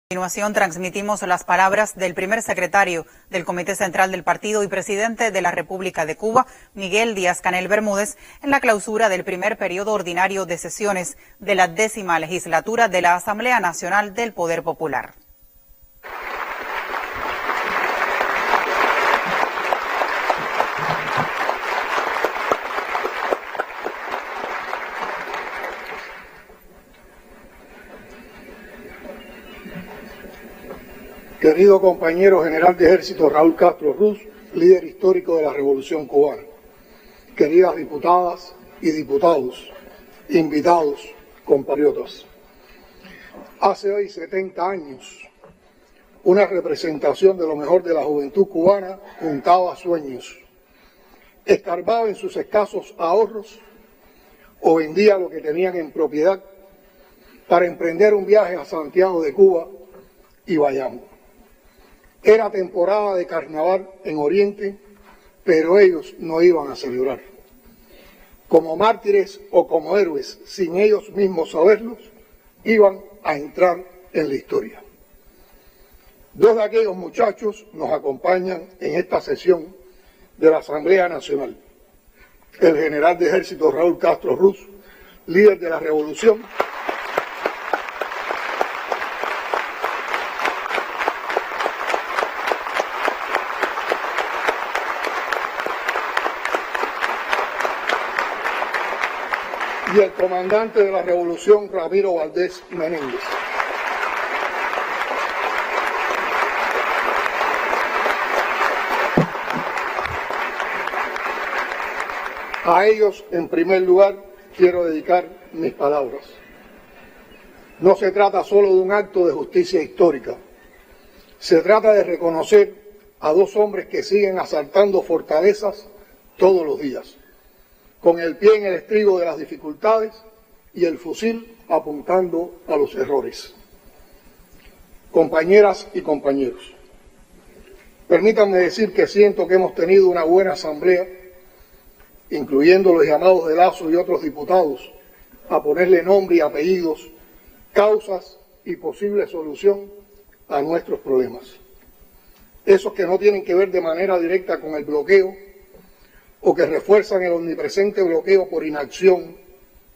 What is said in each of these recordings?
A continuación transmitimos las palabras del primer secretario del Comité Central del Partido y presidente de la República de Cuba, Miguel Díaz-Canel Bermúdez, en la clausura del primer periodo ordinario de sesiones de la 10ª legislatura de la Asamblea Nacional del Poder Popular. Querido compañero general de ejército Raúl Castro Ruz, líder histórico de la Revolución Cubana, queridas diputadas y diputados, invitados, compatriotas. Hace hoy 70 años, una representación de lo mejor de la juventud cubana juntaba sueños, escarbaba en sus escasos ahorros o vendía lo que tenían en propiedad para emprender un viaje a Santiago de Cuba y Bayamo. Era temporada de carnaval en Oriente, pero ellos no iban a celebrar. Como mártires o como héroes, sin ellos mismos saberlos, iban a entrar en la historia. Dos de aquellos muchachos nos acompañan en esta sesión de la Asamblea Nacional. El general de ejército Raúl Castro Ruz, líder de la Revolución, y el comandante de la Revolución, Ramiro Valdés Menéndez. A ellos, en primer lugar, quiero dedicar mis palabras. No se trata solo de un acto de justicia histórica. Se trata de reconocer a dos hombres que siguen asaltando fortalezas todos los días, con el pie en el estribo de las dificultades y el fusil apuntando a los errores. Compañeras y compañeros, permítanme decir que siento que hemos tenido una buena asamblea, incluyendo los llamados de Lazo y otros diputados, a ponerle nombre y apellidos, causas y posible solución a nuestros problemas. Esos que no tienen que ver de manera directa con el bloqueo, o que refuerzan el omnipresente bloqueo por inacción,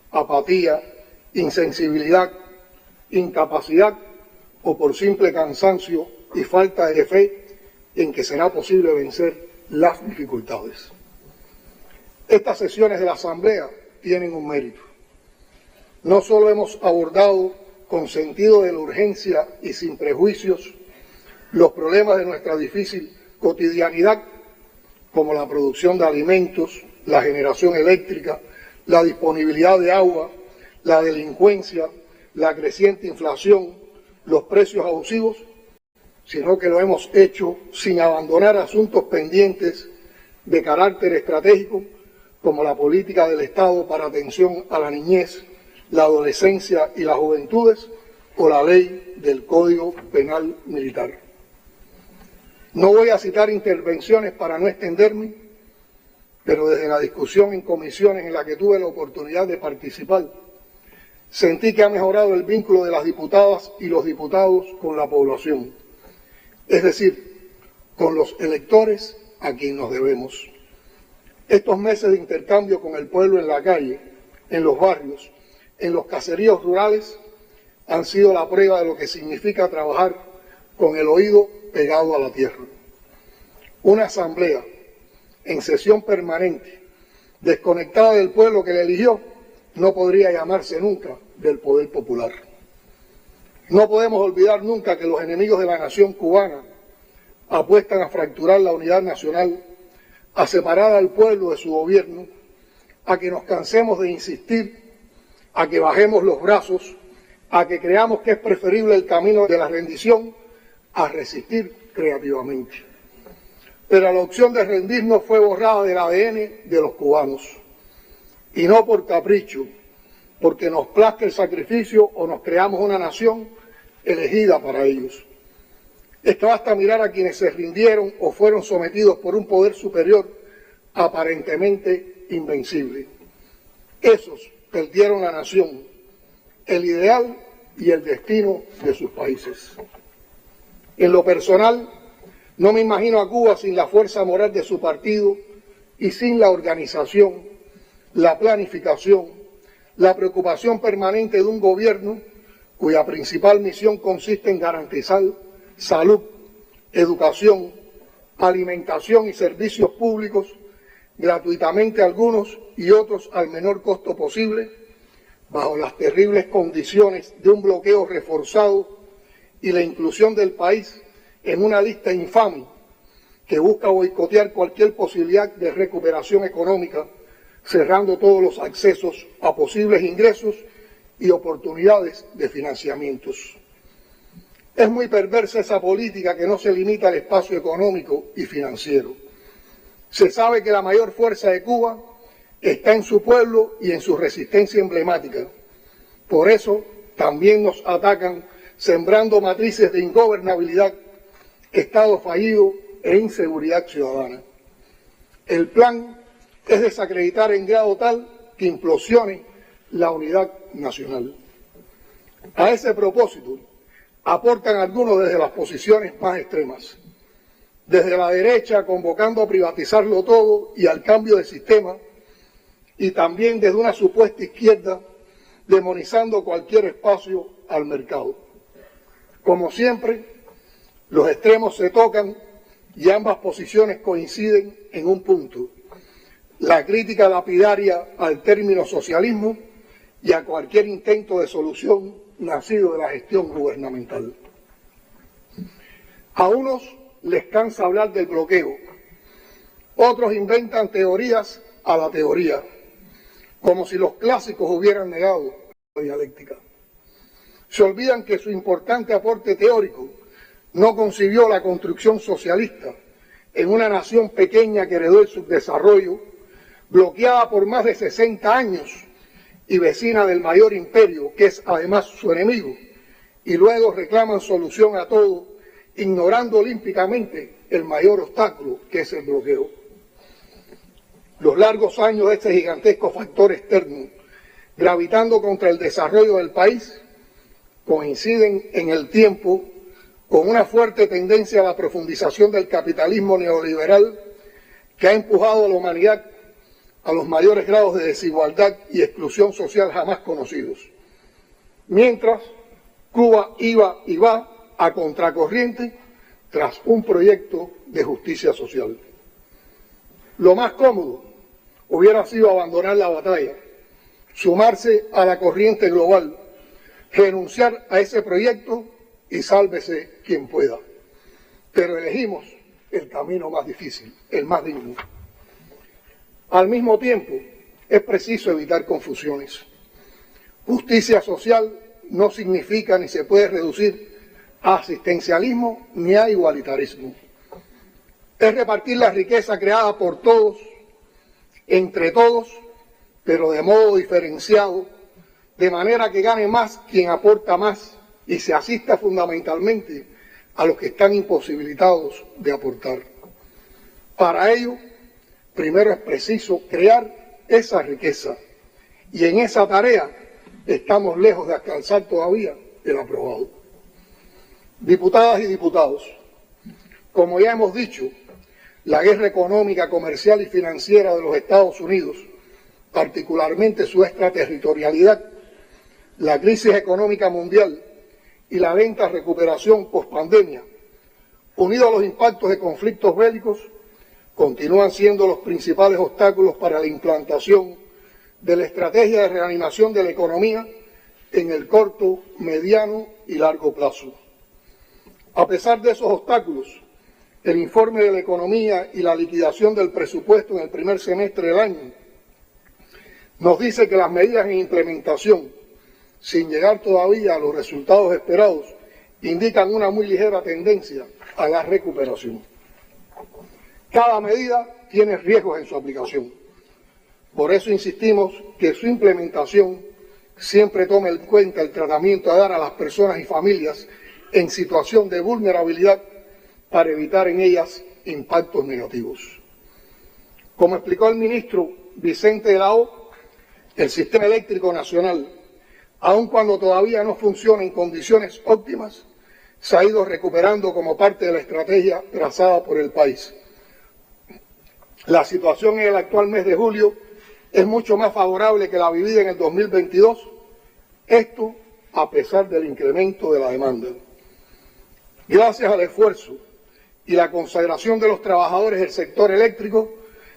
apatía, insensibilidad, incapacidad o por simple cansancio y falta de fe en que será posible vencer las dificultades. Estas sesiones de la Asamblea tienen un mérito. No solo hemos abordado con sentido de la urgencia y sin prejuicios los problemas de nuestra difícil cotidianidad, como la producción de alimentos, la generación eléctrica, la disponibilidad de agua, la delincuencia, la creciente inflación, los precios abusivos, sino que lo hemos hecho sin abandonar asuntos pendientes de carácter estratégico, como la política del Estado para atención a la niñez, la adolescencia y las juventudes, o la ley del Código Penal Militar. No voy a citar intervenciones para no extenderme, pero desde la discusión en comisiones en la que tuve la oportunidad de participar, sentí que ha mejorado el vínculo de las diputadas y los diputados con la población, es decir, con los electores a quien nos debemos. Estos meses de intercambio con el pueblo en la calle, en los barrios, en los caseríos rurales, han sido la prueba de lo que significa trabajar con el oído pegado a la tierra. Una asamblea en sesión permanente, desconectada del pueblo que la eligió, no podría llamarse nunca del poder popular. No podemos olvidar nunca que los enemigos de la nación cubana apuestan a fracturar la unidad nacional, a separar al pueblo de su gobierno, a que nos cansemos de insistir, a que bajemos los brazos, a que creamos que es preferible el camino de la rendición a resistir creativamente. Pero la opción de rendirnos fue borrada del ADN de los cubanos, y no por capricho, porque nos plazca el sacrificio o nos creamos una nación elegida para ellos. Es que basta mirar a quienes se rindieron o fueron sometidos por un poder superior aparentemente invencible. Esos perdieron la nación, el ideal y el destino de sus países. En lo personal, no me imagino a Cuba sin la fuerza moral de su partido y sin la organización, la planificación, la preocupación permanente de un gobierno cuya principal misión consiste en garantizar salud, educación, alimentación y servicios públicos gratuitamente a algunos y otros al menor costo posible, bajo las terribles condiciones de un bloqueo reforzado y la inclusión del país en una lista infame que busca boicotear cualquier posibilidad de recuperación económica, cerrando todos los accesos a posibles ingresos y oportunidades de financiamientos. Es muy perversa esa política que no se limita al espacio económico y financiero. Se sabe que la mayor fuerza de Cuba está en su pueblo y en su resistencia emblemática. Por eso también nos atacan sembrando matrices de ingobernabilidad, Estado fallido e inseguridad ciudadana. El plan es desacreditar en grado tal que implosione la unidad nacional. A ese propósito, aportan algunos desde las posiciones más extremas. Desde la derecha, convocando a privatizarlo todo y al cambio de sistema, y también desde una supuesta izquierda, demonizando cualquier espacio al mercado. Como siempre, los extremos se tocan y ambas posiciones coinciden en un punto: la crítica lapidaria al término socialismo y a cualquier intento de solución nacido de la gestión gubernamental. A unos les cansa hablar del bloqueo, otros inventan teorías a la teoría, como si los clásicos hubieran negado la dialéctica. Se olvidan que su importante aporte teórico no concibió la construcción socialista en una nación pequeña que heredó el subdesarrollo, bloqueada por más de 60 años y vecina del mayor imperio, que es además su enemigo, y luego reclaman solución a todo, ignorando olímpicamente el mayor obstáculo, que es el bloqueo. Los largos años de este gigantesco factor externo, gravitando contra el desarrollo del país, coinciden en el tiempo con una fuerte tendencia a la profundización del capitalismo neoliberal que ha empujado a la humanidad a los mayores grados de desigualdad y exclusión social jamás conocidos. Mientras, Cuba iba y va a contracorriente tras un proyecto de justicia social. Lo más cómodo hubiera sido abandonar la batalla, sumarse a la corriente global, renunciar a ese proyecto y sálvese quien pueda. Pero elegimos el camino más difícil, el más digno. Al mismo tiempo, es preciso evitar confusiones. Justicia social no significa ni se puede reducir a asistencialismo ni a igualitarismo. Es repartir la riqueza creada por todos, entre todos, pero de modo diferenciado, de manera que gane más quien aporta más y se asista fundamentalmente a los que están imposibilitados de aportar. Para ello, primero es preciso crear esa riqueza, y en esa tarea estamos lejos de alcanzar todavía el aprobado. Diputadas y diputados, como ya hemos dicho, la guerra económica, comercial y financiera de los Estados Unidos, particularmente su extraterritorialidad, la crisis económica mundial y la lenta recuperación pospandemia, unido a los impactos de conflictos bélicos, continúan siendo los principales obstáculos para la implantación de la estrategia de reanimación de la economía en el corto, mediano y largo plazo. A pesar de esos obstáculos, el informe de la economía y la liquidación del presupuesto en el primer semestre del año nos dice que las medidas en implementación, sin llegar todavía a los resultados esperados, indican una muy ligera tendencia a la recuperación. Cada medida tiene riesgos en su aplicación. Por eso insistimos que su implementación siempre tome en cuenta el tratamiento a dar a las personas y familias en situación de vulnerabilidad para evitar en ellas impactos negativos. Como explicó el ministro Vicente de la O, el sistema eléctrico nacional aun cuando todavía no funciona en condiciones óptimas, se ha ido recuperando como parte de la estrategia trazada por el país. La situación en el actual mes de julio es mucho más favorable que la vivida en el 2022, esto a pesar del incremento de la demanda. Gracias al esfuerzo y la consagración de los trabajadores del sector eléctrico,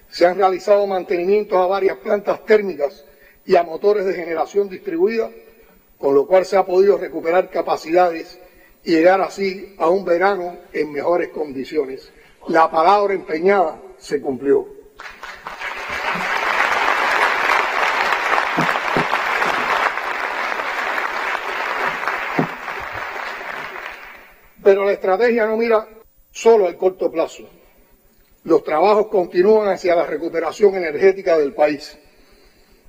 se han realizado mantenimientos a varias plantas térmicas y a motores de generación distribuida, con lo cual se ha podido recuperar capacidades y llegar así a un verano en mejores condiciones. La palabra empeñada se cumplió. Pero la estrategia no mira solo al corto plazo. Los trabajos continúan hacia la recuperación energética del país.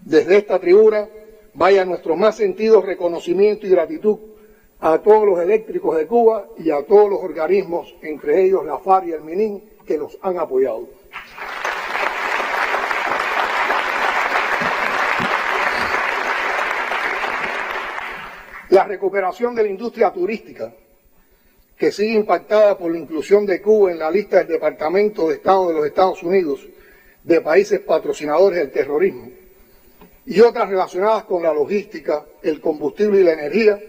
Desde esta tribuna vaya nuestro más sentido reconocimiento y gratitud a todos los eléctricos de Cuba y a todos los organismos, entre ellos la FAR y el MININ, que nos han apoyado. La recuperación de la industria turística, que sigue impactada por la inclusión de Cuba en la lista del Departamento de Estado de los Estados Unidos de países patrocinadores del terrorismo, y otras relacionadas con la logística, el combustible y la energía,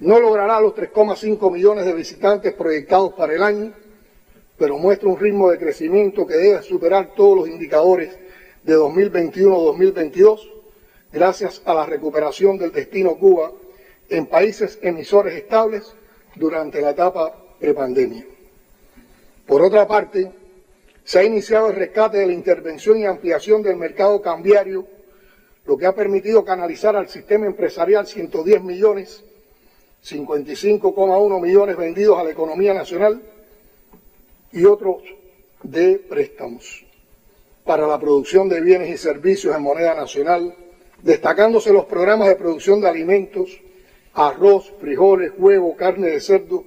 no logrará los 3,5 millones de visitantes proyectados para el año, pero muestra un ritmo de crecimiento que debe superar todos los indicadores de 2021-2022, gracias a la recuperación del destino Cuba en países emisores estables durante la etapa prepandemia. Por otra parte, se ha iniciado el rescate de la intervención y ampliación del mercado cambiario, lo que ha permitido canalizar al sistema empresarial 110 millones, 55,1 millones vendidos a la economía nacional y otros de préstamos para la producción de bienes y servicios en moneda nacional, destacándose los programas de producción de alimentos, arroz, frijoles, huevo, carne de cerdo,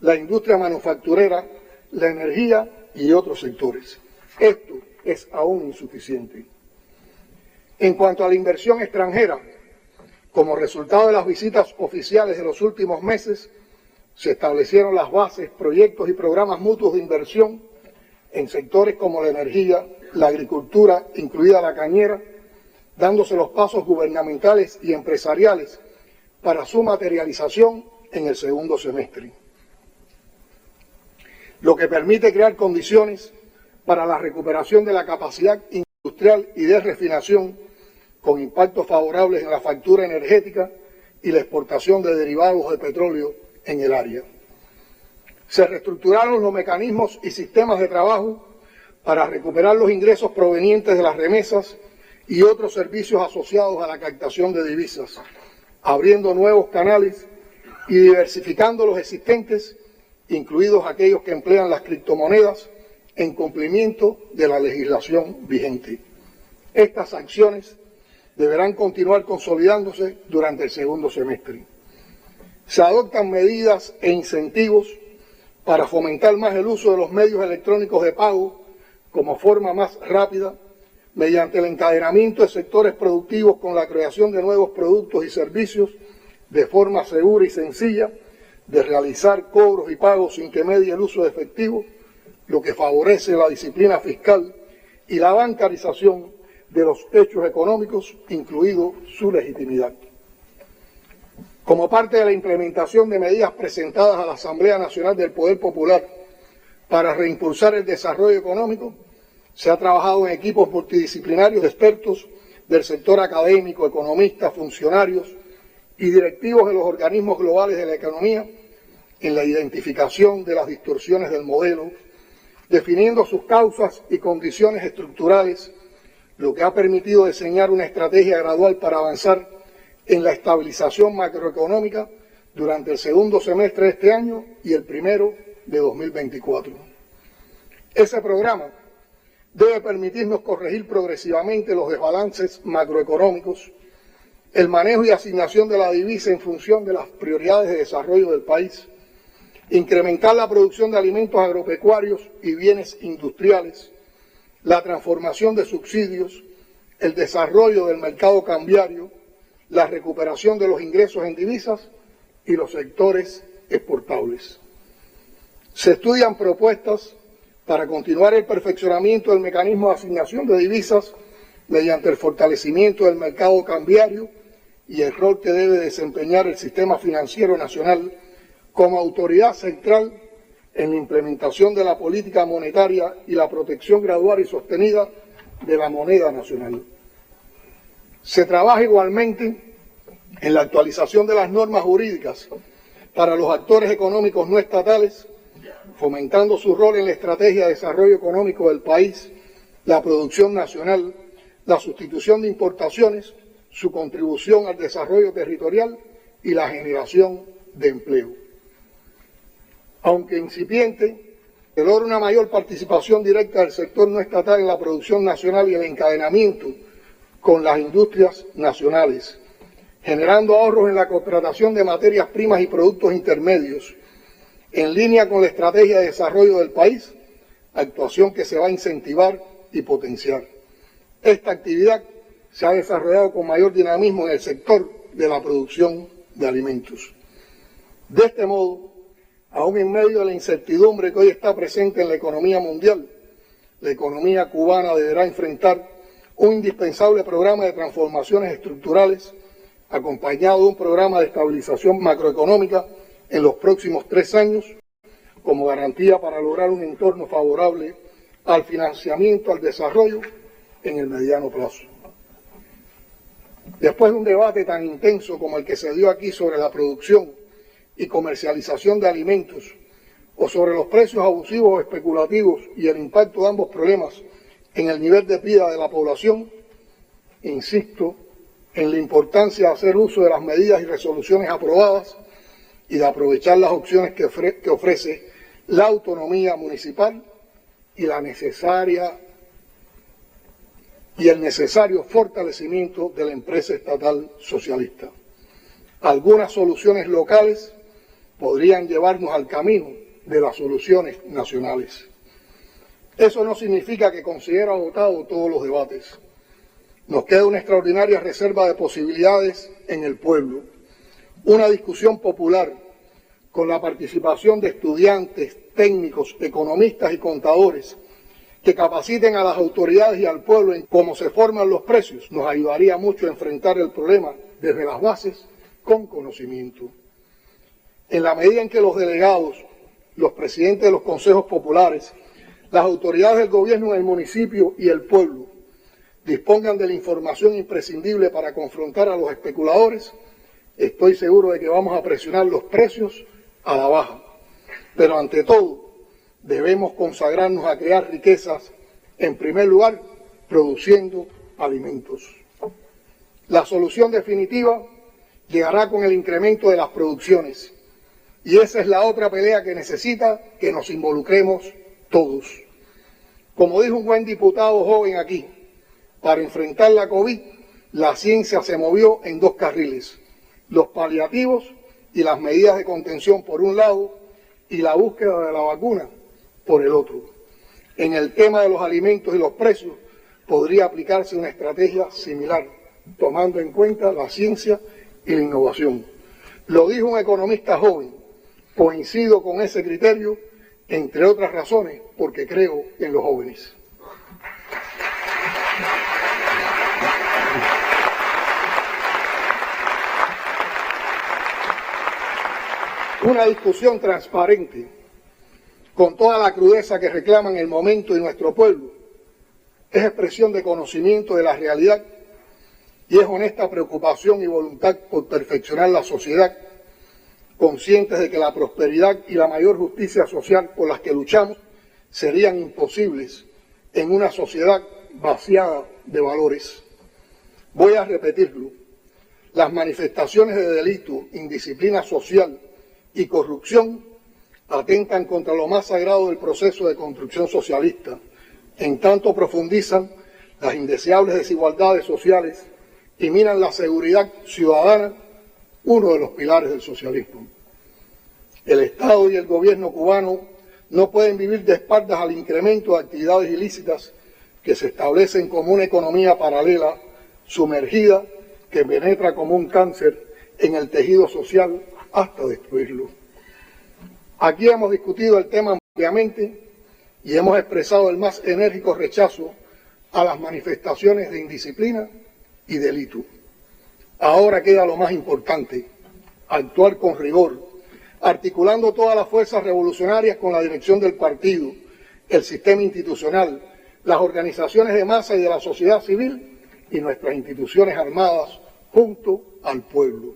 la industria manufacturera, la energía y otros sectores. Esto es aún insuficiente. En cuanto a la inversión extranjera, como resultado de las visitas oficiales de los últimos meses, se establecieron las bases, proyectos y programas mutuos de inversión en sectores como la energía, la agricultura, incluida la cañera, dándose los pasos gubernamentales y empresariales para su materialización en el segundo semestre, lo que permite crear condiciones para la recuperación de la capacidad industrial y de refinación con impactos favorables en la factura energética y la exportación de derivados de petróleo en el área. Se reestructuraron los mecanismos y sistemas de trabajo para recuperar los ingresos provenientes de las remesas y otros servicios asociados a la captación de divisas, abriendo nuevos canales y diversificando los existentes, incluidos aquellos que emplean las criptomonedas en cumplimiento de la legislación vigente. Estas acciones deberán continuar consolidándose durante el segundo semestre. Se adoptan medidas e incentivos para fomentar más el uso de los medios electrónicos de pago como forma más rápida, mediante el encadenamiento de sectores productivos con la creación de nuevos productos y servicios de forma segura y sencilla, de realizar cobros y pagos sin que medie el uso de efectivo, lo que favorece la disciplina fiscal y la bancarización de los hechos económicos, incluido su legitimidad. Como parte de la implementación de medidas presentadas a la Asamblea Nacional del Poder Popular para reimpulsar el desarrollo económico, se ha trabajado en equipos multidisciplinarios de expertos del sector académico, economistas, funcionarios y directivos de los organismos globales de la economía en la identificación de las distorsiones del modelo, definiendo sus causas y condiciones estructurales, lo que ha permitido diseñar una estrategia gradual para avanzar en la estabilización macroeconómica durante el segundo semestre de este año y el primero de 2024. Ese programa debe permitirnos corregir progresivamente los desbalances macroeconómicos, el manejo y asignación de la divisa en función de las prioridades de desarrollo del país, incrementar la producción de alimentos agropecuarios y bienes industriales, la transformación de subsidios, el desarrollo del mercado cambiario, la recuperación de los ingresos en divisas y los sectores exportables. Se estudian propuestas para continuar el perfeccionamiento del mecanismo de asignación de divisas mediante el fortalecimiento del mercado cambiario y el rol que debe desempeñar el sistema financiero nacional como autoridad central en la implementación de la política monetaria y la protección gradual y sostenida de la moneda nacional. Se trabaja igualmente en la actualización de las normas jurídicas para los actores económicos no estatales, fomentando su rol en la estrategia de desarrollo económico del país, la producción nacional, la sustitución de importaciones, su contribución al desarrollo territorial y la generación de empleo. Aunque incipiente, se logra una mayor participación directa del sector no estatal en la producción nacional y el encadenamiento con las industrias nacionales, generando ahorros en la contratación de materias primas y productos intermedios, en línea con la estrategia de desarrollo del país, actuación que se va a incentivar y potenciar. Esta actividad se ha desarrollado con mayor dinamismo en el sector de la producción de alimentos. De este modo, aún en medio de la incertidumbre que hoy está presente en la economía mundial, la economía cubana deberá enfrentar un indispensable programa de transformaciones estructurales acompañado de un programa de estabilización macroeconómica en los próximos 3 años como garantía para lograr un entorno favorable al financiamiento, al desarrollo en el mediano plazo. Después de un debate tan intenso como el que se dio aquí sobre la producción y comercialización de alimentos o sobre los precios abusivos o especulativos y el impacto de ambos problemas en el nivel de vida de la población, insisto en la importancia de hacer uso de las medidas y resoluciones aprobadas y de aprovechar las opciones que ofrece la autonomía municipal y el necesario fortalecimiento de la empresa estatal socialista. Algunas soluciones locales podrían llevarnos al camino de las soluciones nacionales. Eso no significa que considero agotado todos los debates. Nos queda una extraordinaria reserva de posibilidades en el pueblo, una discusión popular con la participación de estudiantes, técnicos, economistas y contadores que capaciten a las autoridades y al pueblo en cómo se forman los precios, nos ayudaría mucho a enfrentar el problema desde las bases con conocimiento. En la medida en que los delegados, los presidentes de los consejos populares, las autoridades del gobierno en el municipio y el pueblo dispongan de la información imprescindible para confrontar a los especuladores, estoy seguro de que vamos a presionar los precios a la baja. Pero ante todo, debemos consagrarnos a crear riquezas, en primer lugar, produciendo alimentos. La solución definitiva llegará con el incremento de las producciones. Y esa es la otra pelea que necesita que nos involucremos todos. Como dijo un buen diputado joven aquí, para enfrentar la COVID, la ciencia se movió en 2 carriles, los paliativos y las medidas de contención por un lado y la búsqueda de la vacuna por el otro. En el tema de los alimentos y los precios podría aplicarse una estrategia similar, tomando en cuenta la ciencia y la innovación. Lo dijo un economista joven, coincido con ese criterio, entre otras razones, porque creo en los jóvenes. Una discusión transparente, con toda la crudeza que reclaman el momento y nuestro pueblo, es expresión de conocimiento de la realidad y es honesta preocupación y voluntad por perfeccionar la sociedad, conscientes de que la prosperidad y la mayor justicia social por las que luchamos serían imposibles en una sociedad vaciada de valores. Voy a repetirlo. Las manifestaciones de delito, indisciplina social y corrupción atentan contra lo más sagrado del proceso de construcción socialista, en tanto profundizan las indeseables desigualdades sociales y minan la seguridad ciudadana, uno de los pilares del socialismo. El Estado y el gobierno cubano no pueden vivir de espaldas al incremento de actividades ilícitas que se establecen como una economía paralela, sumergida que penetra como un cáncer en el tejido social hasta destruirlo. Aquí hemos discutido el tema ampliamente y hemos expresado el más enérgico rechazo a las manifestaciones de indisciplina y delito. Ahora queda lo más importante, actuar con rigor, articulando todas las fuerzas revolucionarias con la dirección del partido, el sistema institucional, las organizaciones de masa y de la sociedad civil y nuestras instituciones armadas junto al pueblo.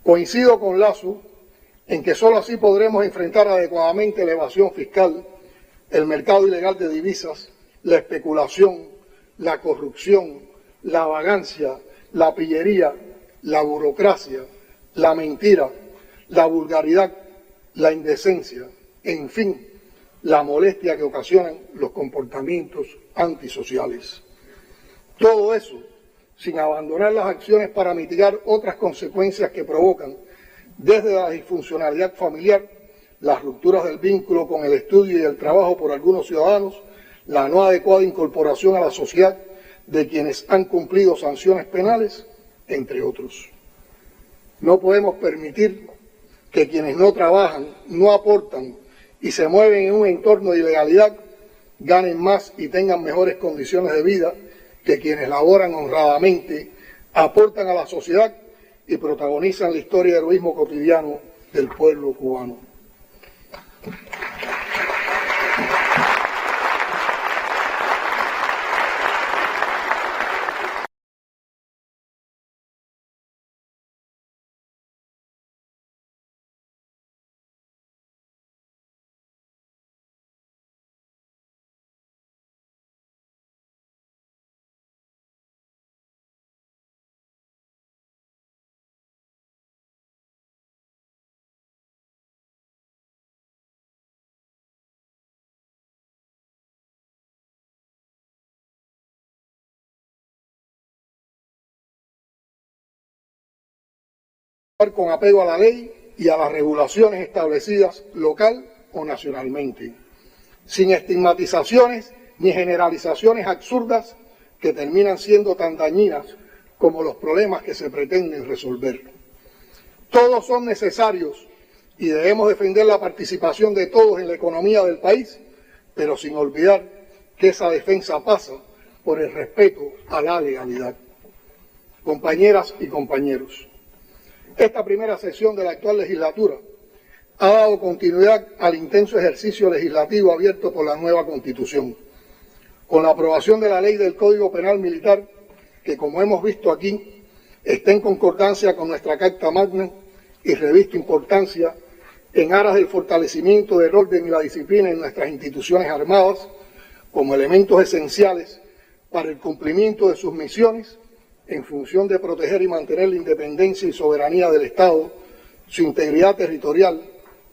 Coincido con Lazo en que sólo así podremos enfrentar adecuadamente la evasión fiscal, el mercado ilegal de divisas, la especulación, la corrupción, la vagancia, la pillería, la burocracia, la mentira, la vulgaridad, la indecencia, en fin, la molestia que ocasionan los comportamientos antisociales. Todo eso sin abandonar las acciones para mitigar otras consecuencias que provocan, desde la disfuncionalidad familiar, las rupturas del vínculo con el estudio y el trabajo por algunos ciudadanos, la no adecuada incorporación a la sociedad de quienes han cumplido sanciones penales, entre otros. No podemos permitir que quienes no trabajan, no aportan y se mueven en un entorno de ilegalidad ganen más y tengan mejores condiciones de vida que quienes laboran honradamente, aportan a la sociedad y protagonizan la historia de heroísmo cotidiano del pueblo cubano. Con apego a la ley y a las regulaciones establecidas local o nacionalmente, sin estigmatizaciones ni generalizaciones absurdas que terminan siendo tan dañinas como los problemas que se pretenden resolver. Todos son necesarios y debemos defender la participación de todos en la economía del país, pero sin olvidar que esa defensa pasa por el respeto a la legalidad. Compañeras y compañeros, esta primera sesión de la actual legislatura ha dado continuidad al intenso ejercicio legislativo abierto por la nueva Constitución, con la aprobación de la ley del Código Penal Militar, que como hemos visto aquí, está en concordancia con nuestra Carta Magna y reviste importancia en aras del fortalecimiento del orden y la disciplina en nuestras instituciones armadas como elementos esenciales para el cumplimiento de sus misiones en función de proteger y mantener la independencia y soberanía del Estado, su integridad territorial,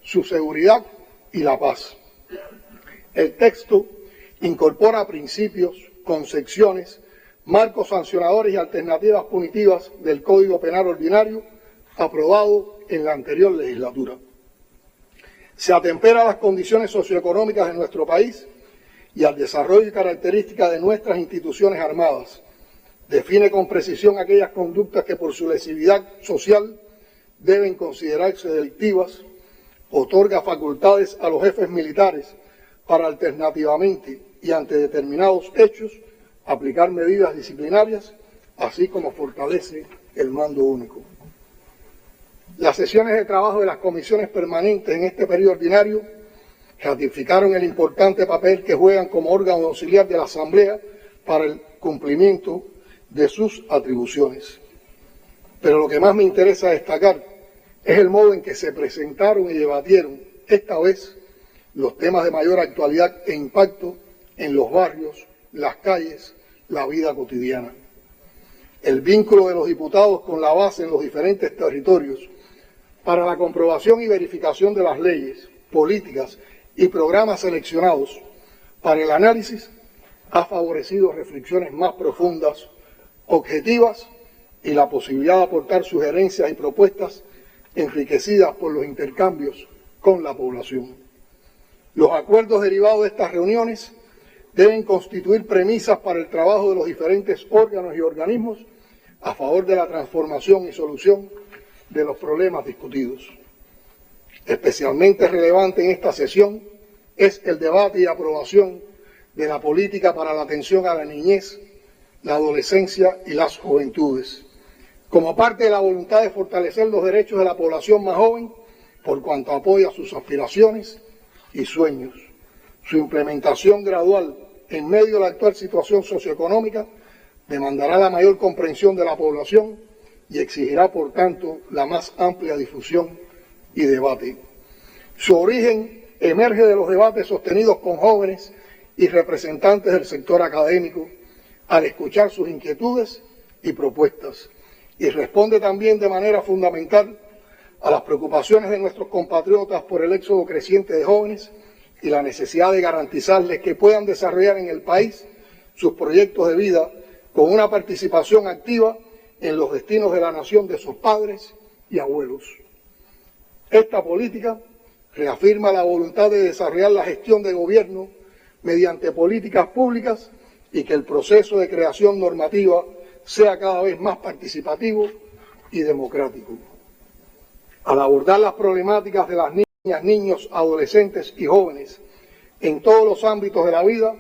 su seguridad y la paz. El texto incorpora principios, concepciones, marcos sancionadores y alternativas punitivas del Código Penal Ordinario aprobado en la anterior legislatura. Se atempera las condiciones socioeconómicas de nuestro país y al desarrollo y características de nuestras instituciones armadas. Define con precisión aquellas conductas que por su lesividad social deben considerarse delictivas, otorga facultades a los jefes militares para alternativamente y ante determinados hechos aplicar medidas disciplinarias, así como fortalece el mando único. Las sesiones de trabajo de las comisiones permanentes en este periodo ordinario ratificaron el importante papel que juegan como órgano auxiliar de la Asamblea para el cumplimiento de sus atribuciones. Pero lo que más me interesa destacar es el modo en que se presentaron y debatieron, esta vez, los temas de mayor actualidad e impacto en los barrios, las calles, la vida cotidiana. El vínculo de los diputados con la base en los diferentes territorios para la comprobación y verificación de las leyes, políticas y programas seleccionados para el análisis ha favorecido reflexiones más profundas, objetivas y la posibilidad de aportar sugerencias y propuestas enriquecidas por los intercambios con la población. Los acuerdos derivados de estas reuniones deben constituir premisas para el trabajo de los diferentes órganos y organismos a favor de la transformación y solución de los problemas discutidos. Especialmente relevante en esta sesión es el debate y aprobación de la política para la atención a la niñez, la adolescencia y las juventudes, como parte de la voluntad de fortalecer los derechos de la población más joven por cuanto apoya sus aspiraciones y sueños. Su implementación gradual en medio de la actual situación socioeconómica demandará la mayor comprensión de la población y exigirá, por tanto, la más amplia difusión y debate. Su origen emerge de los debates sostenidos con jóvenes y representantes del sector académico al escuchar sus inquietudes y propuestas, y responde también de manera fundamental a las preocupaciones de nuestros compatriotas por el éxodo creciente de jóvenes y la necesidad de garantizarles que puedan desarrollar en el país sus proyectos de vida con una participación activa en los destinos de la nación de sus padres y abuelos. Esta política reafirma la voluntad de desarrollar la gestión de gobierno mediante políticas públicas y que el proceso de creación normativa sea cada vez más participativo y democrático. Al abordar las problemáticas de las niñas, niños, adolescentes y jóvenes en todos los ámbitos de la vida,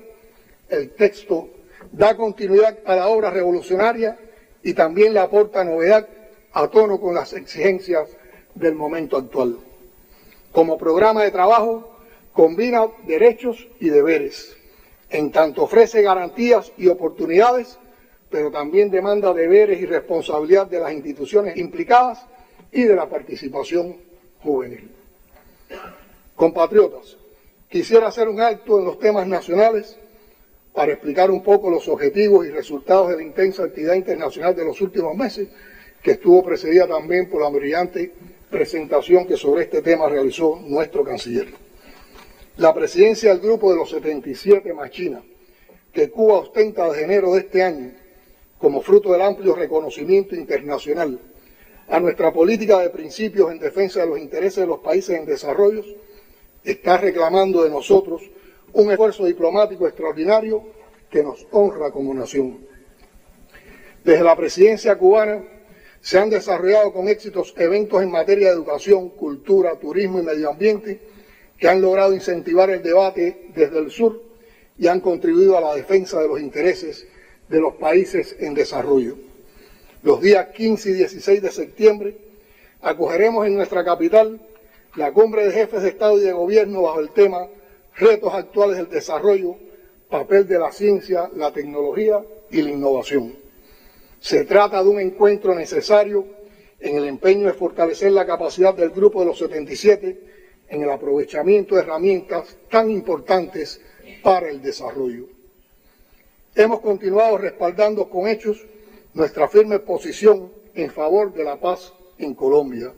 el texto da continuidad a la obra revolucionaria y también le aporta novedad a tono con las exigencias del momento actual. Como programa de trabajo, combina derechos y deberes, en tanto ofrece garantías y oportunidades, pero también demanda deberes y responsabilidad de las instituciones implicadas y de la participación juvenil. Compatriotas, quisiera hacer un alto en los temas nacionales para explicar un poco los objetivos y resultados de la intensa actividad internacional de los últimos meses, que estuvo precedida también por la brillante presentación que sobre este tema realizó nuestro canciller. La presidencia del Grupo de los 77 más China, que Cuba ostenta desde enero de este año, como fruto del amplio reconocimiento internacional a nuestra política de principios en defensa de los intereses de los países en desarrollo, está reclamando de nosotros un esfuerzo diplomático extraordinario que nos honra como nación. Desde la presidencia cubana se han desarrollado con éxitos eventos en materia de educación, cultura, turismo y medio ambiente que han logrado incentivar el debate desde el sur y han contribuido a la defensa de los intereses de los países en desarrollo. Los días 15 y 16 de septiembre acogeremos en nuestra capital la cumbre de jefes de Estado y de Gobierno bajo el tema Retos actuales del desarrollo, papel de la ciencia, la tecnología y la innovación. Se trata de un encuentro necesario en el empeño de fortalecer la capacidad del Grupo de los 77 en el aprovechamiento de herramientas tan importantes para el desarrollo. Hemos continuado respaldando con hechos nuestra firme posición en favor de la paz en Colombia.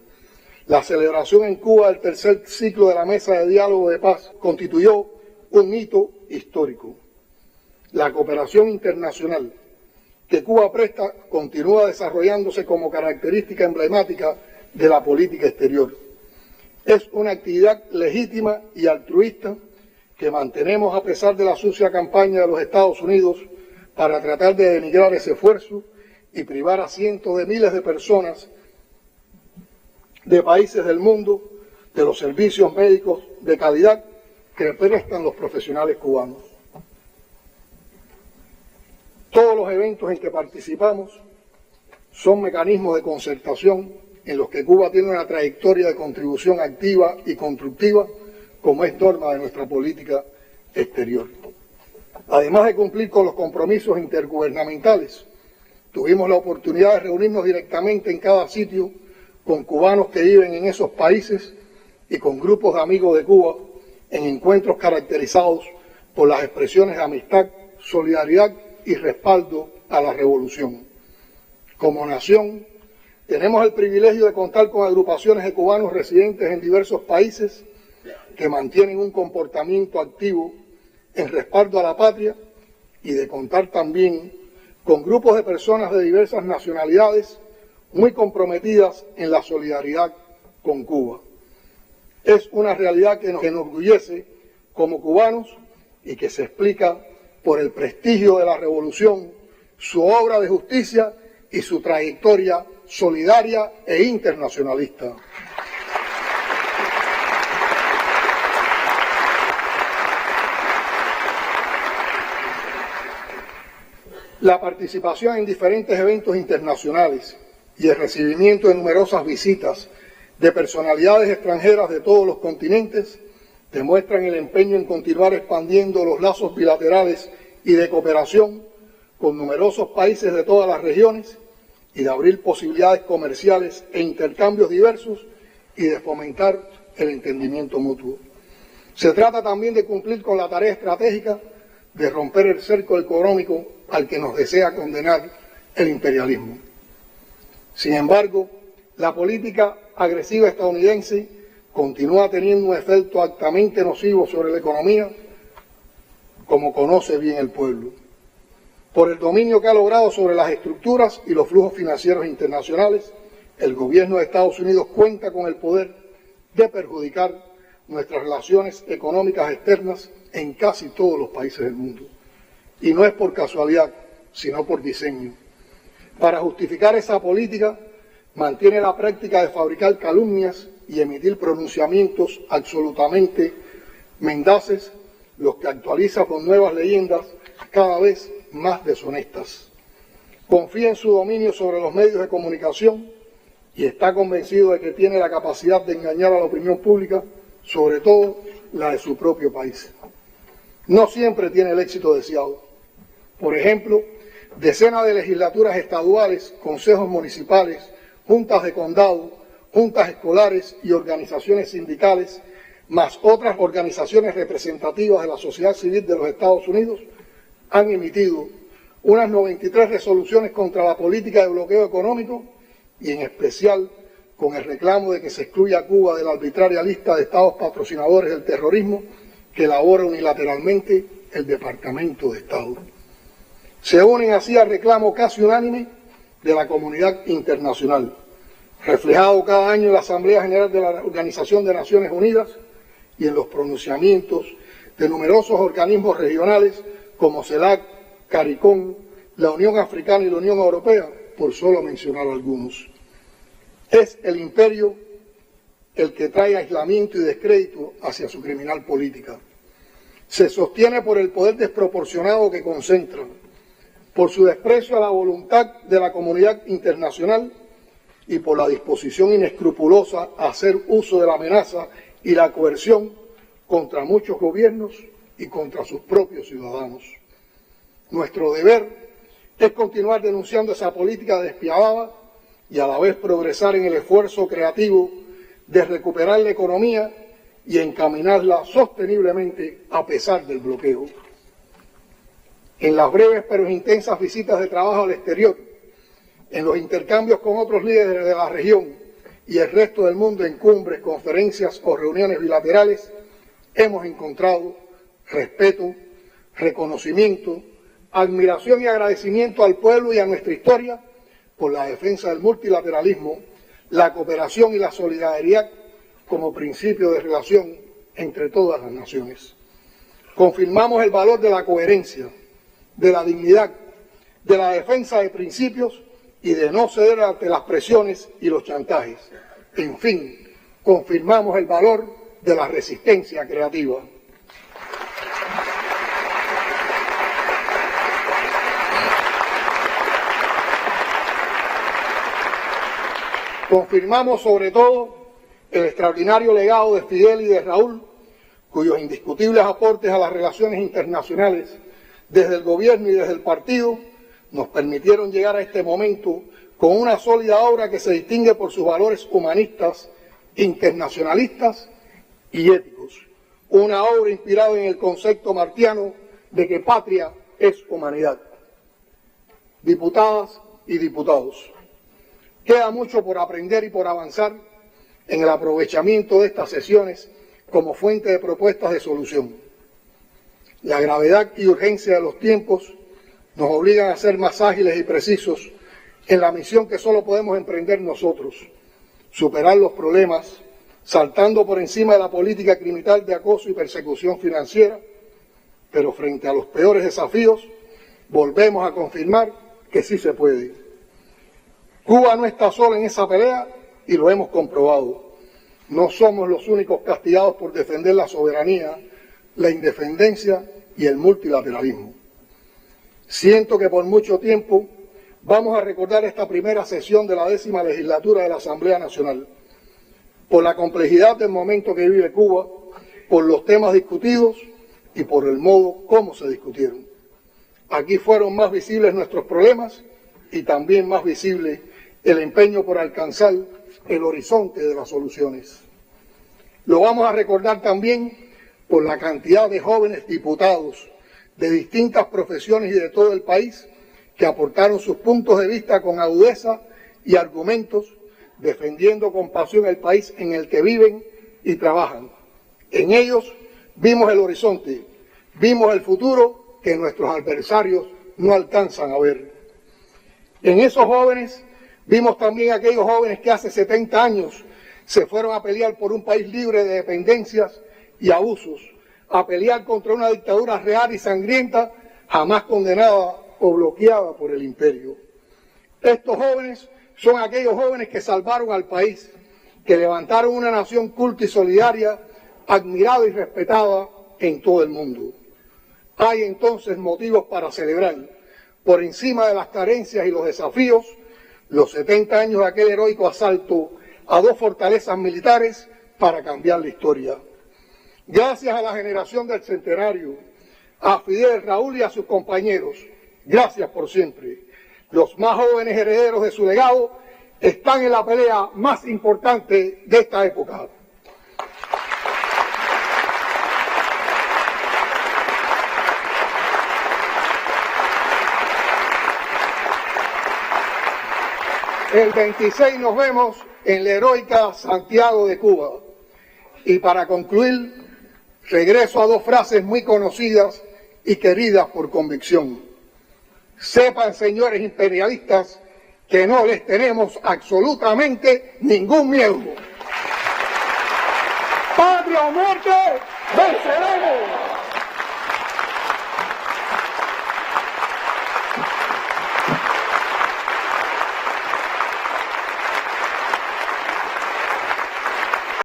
La celebración en Cuba del tercer ciclo de la Mesa de Diálogo de Paz constituyó un hito histórico. La cooperación internacional que Cuba presta continúa desarrollándose como característica emblemática de la política exterior. Es una actividad legítima y altruista que mantenemos a pesar de la sucia campaña de los Estados Unidos para tratar de denigrar ese esfuerzo y privar a cientos de miles de personas de países del mundo de los servicios médicos de calidad que prestan los profesionales cubanos. Todos los eventos en que participamos son mecanismos de concertación en los que Cuba tiene una trayectoria de contribución activa y constructiva, como es norma de nuestra política exterior. Además de cumplir con los compromisos intergubernamentales, tuvimos la oportunidad de reunirnos directamente en cada sitio con cubanos que viven en esos países y con grupos de amigos de Cuba en encuentros caracterizados por las expresiones de amistad, solidaridad y respaldo a la revolución. Como nación, tenemos el privilegio de contar con agrupaciones de cubanos residentes en diversos países que mantienen un comportamiento activo en respaldo a la patria y de contar también con grupos de personas de diversas nacionalidades muy comprometidas en la solidaridad con Cuba. Es una realidad que nos enorgullece como cubanos y que se explica por el prestigio de la revolución, su obra de justicia y su trayectoria solidaria e internacionalista. La participación en diferentes eventos internacionales y el recibimiento de numerosas visitas de personalidades extranjeras de todos los continentes demuestran el empeño en continuar expandiendo los lazos bilaterales y de cooperación con numerosos países de todas las regiones y de abrir posibilidades comerciales e intercambios diversos y de fomentar el entendimiento mutuo. Se trata también de cumplir con la tarea estratégica de romper el cerco económico al que nos desea condenar el imperialismo. Sin embargo, la política agresiva estadounidense continúa teniendo un efecto altamente nocivo sobre la economía, como conoce bien el pueblo, por el dominio que ha logrado sobre las estructuras y los flujos financieros internacionales. El gobierno de Estados Unidos cuenta con el poder de perjudicar nuestras relaciones económicas externas en casi todos los países del mundo. Y no es por casualidad, sino por diseño. Para justificar esa política, mantiene la práctica de fabricar calumnias y emitir pronunciamientos absolutamente mendaces, los que actualiza con nuevas leyendas cada vez más deshonestas. Confía en su dominio sobre los medios de comunicación y está convencido de que tiene la capacidad de engañar a la opinión pública, sobre todo la de su propio país. No siempre tiene el éxito deseado. Por ejemplo, decenas de legislaturas estaduales, consejos municipales, juntas de condado, juntas escolares y organizaciones sindicales, más otras organizaciones representativas de la sociedad civil de los Estados Unidos, han emitido unas 93 resoluciones contra la política de bloqueo económico y en especial con el reclamo de que se excluya a Cuba de la arbitraria lista de estados patrocinadores del terrorismo que elabora unilateralmente el Departamento de Estado. Se unen así al reclamo casi unánime de la comunidad internacional, reflejado cada año en la Asamblea General de la Organización de Naciones Unidas y en los pronunciamientos de numerosos organismos regionales como CELAC, CARICOM, la Unión Africana y la Unión Europea, por solo mencionar algunos. Es el imperio el que trae aislamiento y descrédito hacia su criminal política. Se sostiene por el poder desproporcionado que concentra, por su desprecio a la voluntad de la comunidad internacional y por la disposición inescrupulosa a hacer uso de la amenaza y la coerción contra muchos gobiernos y contra sus propios ciudadanos. Nuestro deber es continuar denunciando esa política despiadada y a la vez progresar en el esfuerzo creativo de recuperar la economía y encaminarla sosteniblemente a pesar del bloqueo. En las breves pero intensas visitas de trabajo al exterior, en los intercambios con otros líderes de la región y el resto del mundo en cumbres, conferencias o reuniones bilaterales, hemos encontrado respeto, reconocimiento, admiración y agradecimiento al pueblo y a nuestra historia por la defensa del multilateralismo, la cooperación y la solidaridad como principio de relación entre todas las naciones. Confirmamos el valor de la coherencia, de la dignidad, de la defensa de principios y de no ceder ante las presiones y los chantajes. En fin, confirmamos el valor de la resistencia creativa. Confirmamos sobre todo el extraordinario legado de Fidel y de Raúl, cuyos indiscutibles aportes a las relaciones internacionales desde el gobierno y desde el partido nos permitieron llegar a este momento con una sólida obra que se distingue por sus valores humanistas, internacionalistas y éticos. Una obra inspirada en el concepto martiano de que patria es humanidad. Diputadas y diputados, queda mucho por aprender y por avanzar en el aprovechamiento de estas sesiones como fuente de propuestas de solución. La gravedad y urgencia de los tiempos nos obligan a ser más ágiles y precisos en la misión que solo podemos emprender nosotros, superar los problemas, saltando por encima de la política criminal de acoso y persecución financiera, pero frente a los peores desafíos, volvemos a confirmar que sí se puede. Cuba no está sola en esa pelea y lo hemos comprobado. No somos los únicos castigados por defender la soberanía, la independencia y el multilateralismo. Siento que por mucho tiempo vamos a recordar esta primera sesión de la 10ª legislatura de la Asamblea Nacional, por la complejidad del momento que vive Cuba, por los temas discutidos y por el modo como se discutieron. Aquí fueron más visibles nuestros problemas y también más visible el empeño por alcanzar el horizonte de las soluciones. Lo vamos a recordar también por la cantidad de jóvenes diputados de distintas profesiones y de todo el país que aportaron sus puntos de vista con agudeza y argumentos, defendiendo con pasión el país en el que viven y trabajan. En ellos vimos el horizonte, vimos el futuro que nuestros adversarios no alcanzan a ver. En esos jóvenes vimos también aquellos jóvenes que hace 70 años se fueron a pelear por un país libre de dependencias y abusos, a pelear contra una dictadura real y sangrienta, jamás condenada o bloqueada por el imperio. Estos jóvenes son aquellos jóvenes que salvaron al país, que levantaron una nación culta y solidaria, admirada y respetada en todo el mundo. Hay entonces motivos para celebrar, por encima de las carencias y los desafíos, los 70 años de aquel heroico asalto a 2 fortalezas militares para cambiar la historia. Gracias a la generación del centenario, a Fidel, Raúl y a sus compañeros, gracias por siempre. Los más jóvenes herederos de su legado están en la pelea más importante de esta época. El 26 nos vemos en la heroica Santiago de Cuba. Y para concluir, regreso a 2 frases muy conocidas y queridas por convicción. Sepan, señores imperialistas, que no les tenemos absolutamente ningún miedo. ¡Patria o muerte! ¡Venceremos!